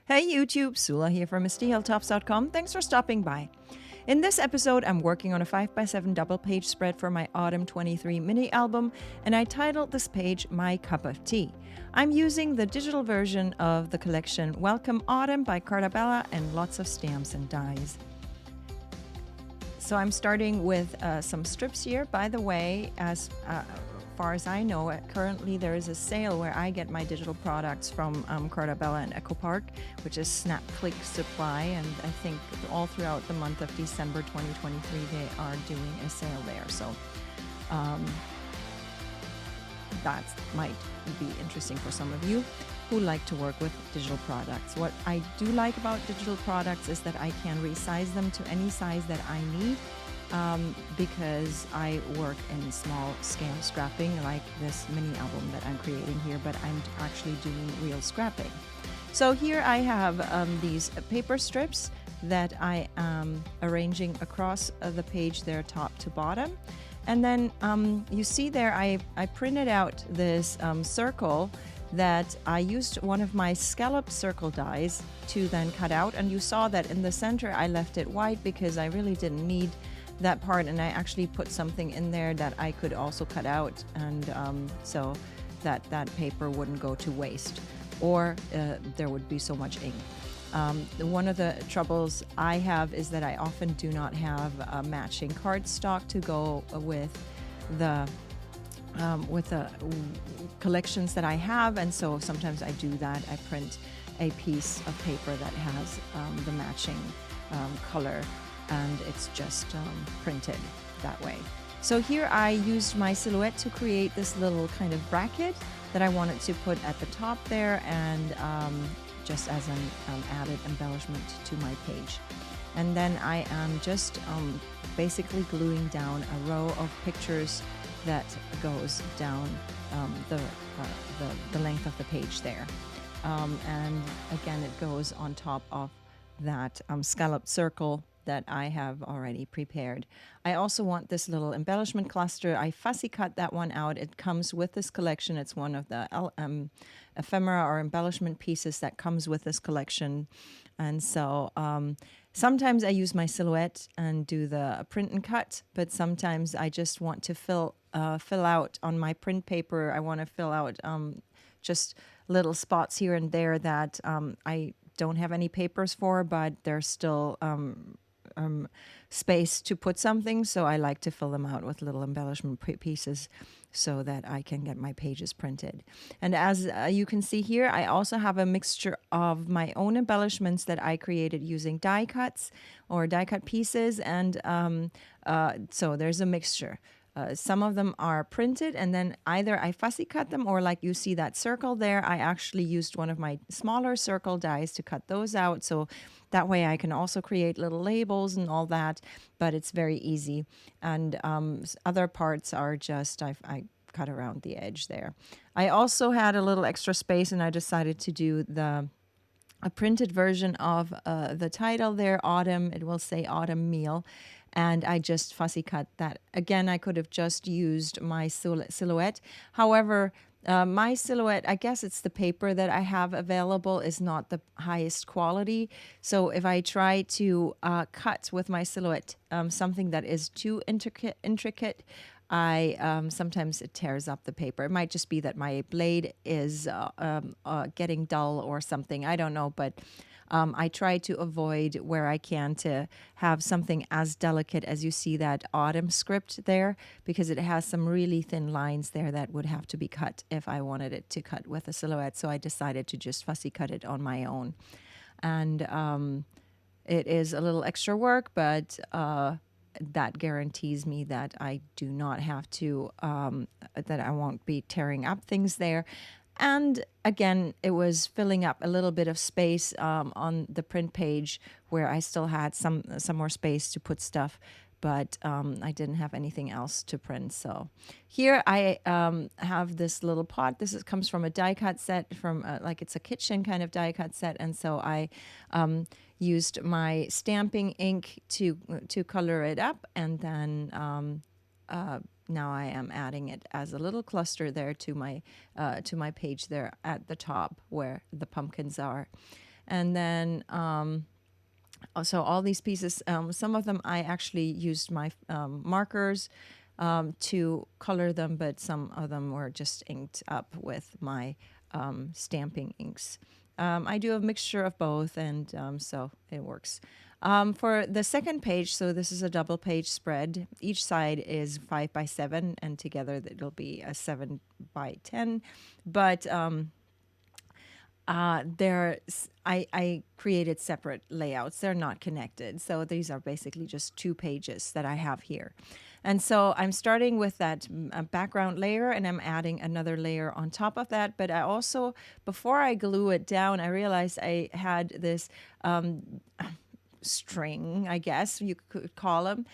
Hey YouTube, Sula here from MistyHilltops.com. Thanks for stopping by. In this episode, I'm working on a 5x7 double page spread for my Autumn 23 mini album, and I titled this page My Cup of Tea. I'm using the digital version of the collection Welcome Autumn by Carta Bella and lots of stamps and dies. So I'm starting with some strips here. By the way, as far as I know, currently there is a sale where I get my digital products from Carta Bella and Echo Park, which is Snap Click Supply, and I think all throughout the month of December 2023 they are doing a sale there. So that might be interesting for some of you who like to work with digital products. What I do like about digital products is that I can resize them to any size that I need. Because I work in small scale scrapping like this mini album that I'm creating here, but I'm actually doing real scrapping. So here I have these paper strips that I am arranging across the page there, top to bottom. And then you see there I printed out this circle that I used one of my scallop circle dies to then cut out, and you saw that in the center I left it white because I really didn't need that part, and I actually put something in there that I could also cut out, and so that paper wouldn't go to waste, or there would be so much ink. One of the troubles I have is that I often do not have matching cardstock to go with the collections that I have, and so sometimes I do that. I print a piece of paper that has the matching color, and it's just printed that way. So here I used my silhouette to create this little kind of bracket that I wanted to put at the top there, and just as an added embellishment to my page. And then I am just basically gluing down a row of pictures that goes down the length of the page there. And again, it goes on top of that scalloped circle that I have already prepared. I also want this little embellishment cluster. I fussy cut that one out. It comes with this collection. It's one of the ephemera or embellishment pieces that comes with this collection. And so sometimes I use my silhouette and do the print and cut, but sometimes I just want to fill out on my print paper. I want to fill out just little spots here and there that I don't have any papers for, but there's still space to put something, so I like to fill them out with little embellishment pieces so that I can get my pages printed. And as you can see here, I also have a mixture of my own embellishments that I created using die cuts or die cut pieces, and so there's a mixture. Some of them are printed, and then either I fussy cut them, or like you see that circle there, I actually used one of my smaller circle dies to cut those out. So that way I can also create little labels and all that, but it's very easy. And other parts are just, I cut around the edge there. I also had a little extra space, and I decided to do a printed version of the title there, Autumn. It will say Autumn Meal. And I just fussy cut that. Again, I could have just used my silhouette. However, my silhouette, I guess it's the paper that I have available, is not the highest quality. So if I try to cut with my silhouette something that is too intricate, sometimes it tears up the paper. It might just be that my blade is getting dull or something. I don't know, but I try to avoid where I can to have something as delicate as you see that autumn script there, because it has some really thin lines there that would have to be cut if I wanted it to cut with a silhouette. So I decided to just fussy cut it on my own. And it is a little extra work, but that guarantees me that I do not have to, that I won't be tearing up things there. And again, it was filling up a little bit of space on the print page where I still had some more space to put stuff, but I didn't have anything else to print. So here I have this little pot. This comes from a die cut set from like it's a kitchen kind of die cut set, and so I used my stamping ink to color it up, and then now I am adding it as a little cluster there to my page there at the top where the pumpkins are. And then so all these pieces, some of them I actually used my markers to color them, but some of them were just inked up with my stamping inks. I do a mixture of both, and so it works. For the second page, so this is a double page spread. Each side is 5 by 7, and together it'll be a 7 by 10. But I created separate layouts. They're not connected. So these are basically just 2 pages that I have here. And so I'm starting with that background layer, and I'm adding another layer on top of that. But I also, before I glue it down, I realized I had this string, I guess you could call them.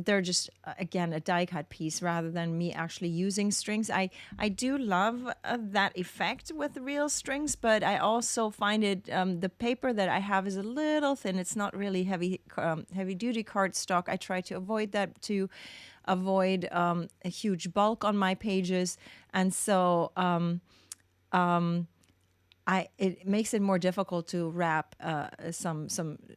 They're just, again, a die cut piece rather than me actually using strings. I do love that effect with real strings, but I also find it, the paper that I have is a little thin. It's not really heavy duty cardstock. I try to avoid that to avoid a huge bulk on my pages. And so it makes it more difficult to wrap some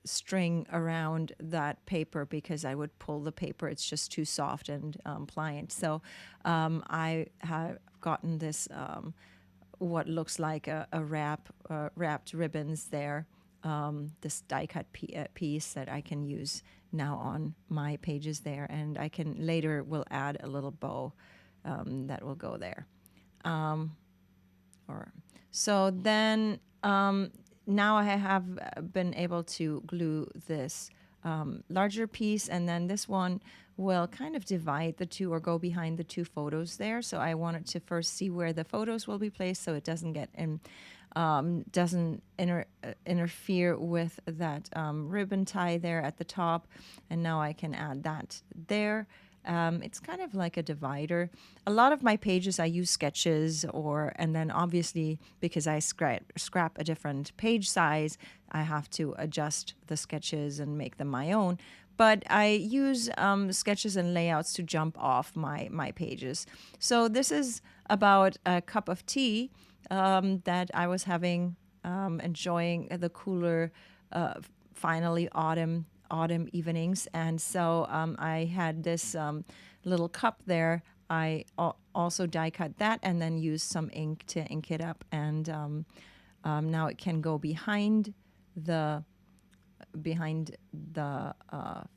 string around that paper because I would pull the paper. It's just too soft and pliant. So I have gotten this what looks like a wrapped ribbons there. This die cut piece that I can use now on my pages there, and I can later will add a little bow that will go there. So then now I have been able to glue this larger piece, and then this one will kind of divide the two or go behind the 2 photos there. So I wanted to first see where the photos will be placed so it doesn't get in, doesn't interfere with that ribbon tie there at the top. And now I can add that there. It's kind of like a divider. A lot of my pages I use sketches, and then obviously because I scrap a different page size, I have to adjust the sketches and make them my own. But I use sketches and layouts to jump off my pages. So this is about a cup of tea that I was having, enjoying the cooler, finally autumn evenings. And so I had this little cup there. I also die cut that and then used some ink to ink it up. And now it can go behind the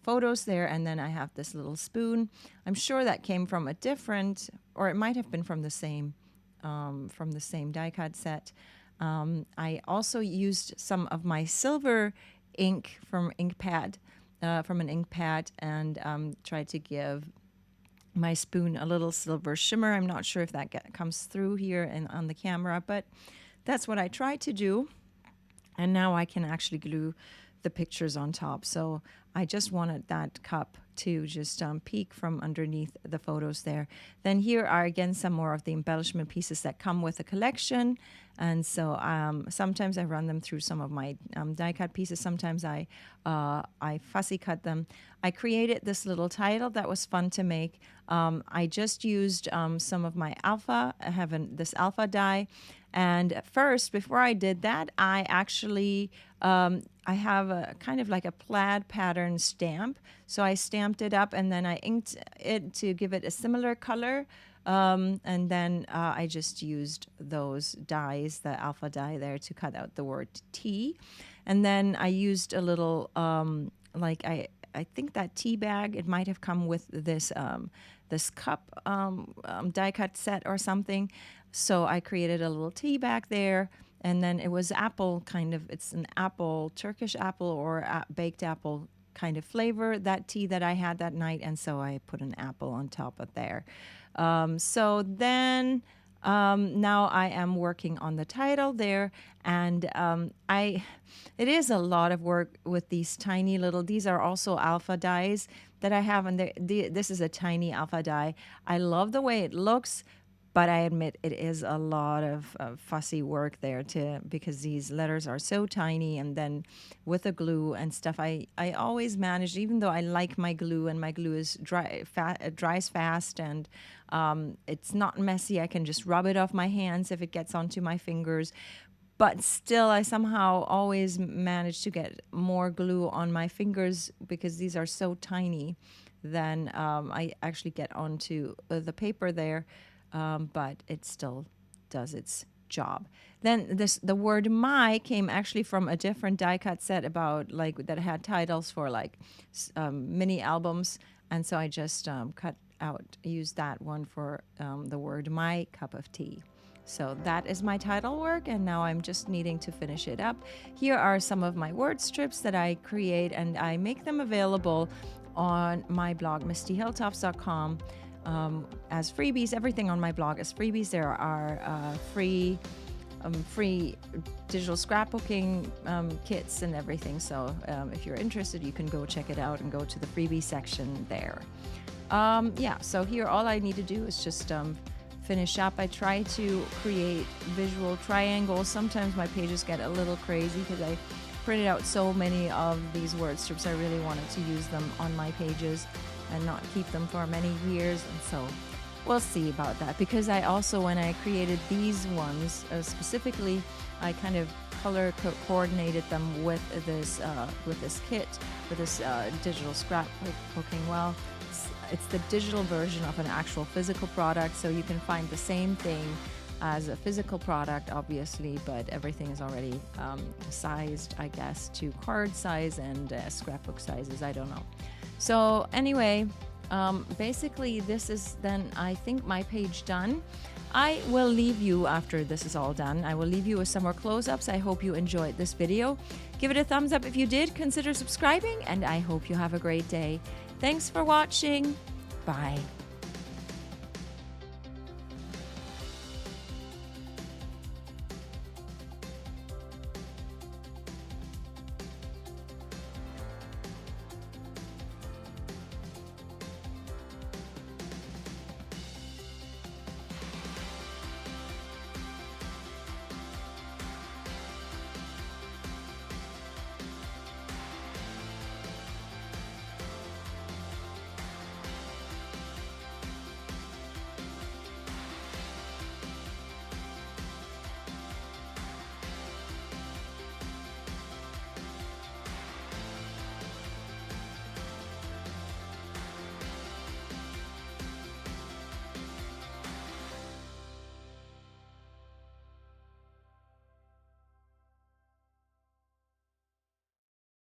photos there. And then I have this little spoon. I'm sure that came from a different, or it might have been from the same die cut set. I also used some of my silver ink from an ink pad, and tried to give my spoon a little silver shimmer. I'm not sure if that comes through here and on the camera, but that's what I tried to do. And now I can actually glue the pictures on top. So I just wanted that cup to just peek from underneath the photos there. Then here are again some more of the embellishment pieces that come with the collection. And so sometimes I run them through some of my die cut pieces. Sometimes I fussy cut them. I created this little title that was fun to make. I just used some of my alpha. I have this alpha die. And first, before I did that, I actually, I have a kind of like a plaid pattern stamp. So I stamped it up and then I inked it to give it a similar color. And then I just used those dies, the alpha die there, to cut out the word T. And then I used a little, I think that tea bag, it might have come with this this cup die cut set or something. So I created a little tea bag there. And then it was apple kind of, it's an apple, Turkish apple or baked apple kind of flavor, that tea that I had that night. And so I put an apple on top of there. So then now I am working on the title there, and it is a lot of work with these tiny little, these are also alpha dies that I have, and this is a tiny alpha die. I love the way it looks, but I admit it is a lot of fussy work there because these letters are so tiny, and then with the glue and stuff, I always manage, even though I like my glue and my glue is dries fast and it's not messy. I can just rub it off my hands if it gets onto my fingers. but still I somehow always manage to get more glue on my fingers because these are so tiny. Then I actually get onto the paper there, but it still does its job. Then the word "my" came actually from a different die cut set about like that had titles for like mini albums, and so I just used that one for the word "my cup of tea." So that is my title work, and now I'm just needing to finish it up. Here are some of my word strips that I create, and I make them available on my blog, mistyhilltops.com, as freebies. Everything on my blog is freebies. There are free digital scrapbooking kits and everything. So if you're interested, you can go check it out and go to the freebie section there. So here all I need to do is just finish up. I try to create visual triangles. Sometimes my pages get a little crazy because I printed out so many of these word strips. I really wanted to use them on my pages and not keep them for many years, and so we'll see about that. Because I also, when I created these ones specifically, I kind of color coordinated them with this kit, with this digital scrapbooking. Well, it's the digital version of an actual physical product, so you can find the same thing as a physical product, obviously, but everything is already sized, I guess, to card size and scrapbook sizes. I don't know. So anyway, basically this is then, I think, my page done. I will leave you, after this is all done, I will leave you with some more close-ups. I hope you enjoyed this video. Give it a thumbs up if you did. Consider subscribing, and I hope you have a great day. Thanks for watching. Bye.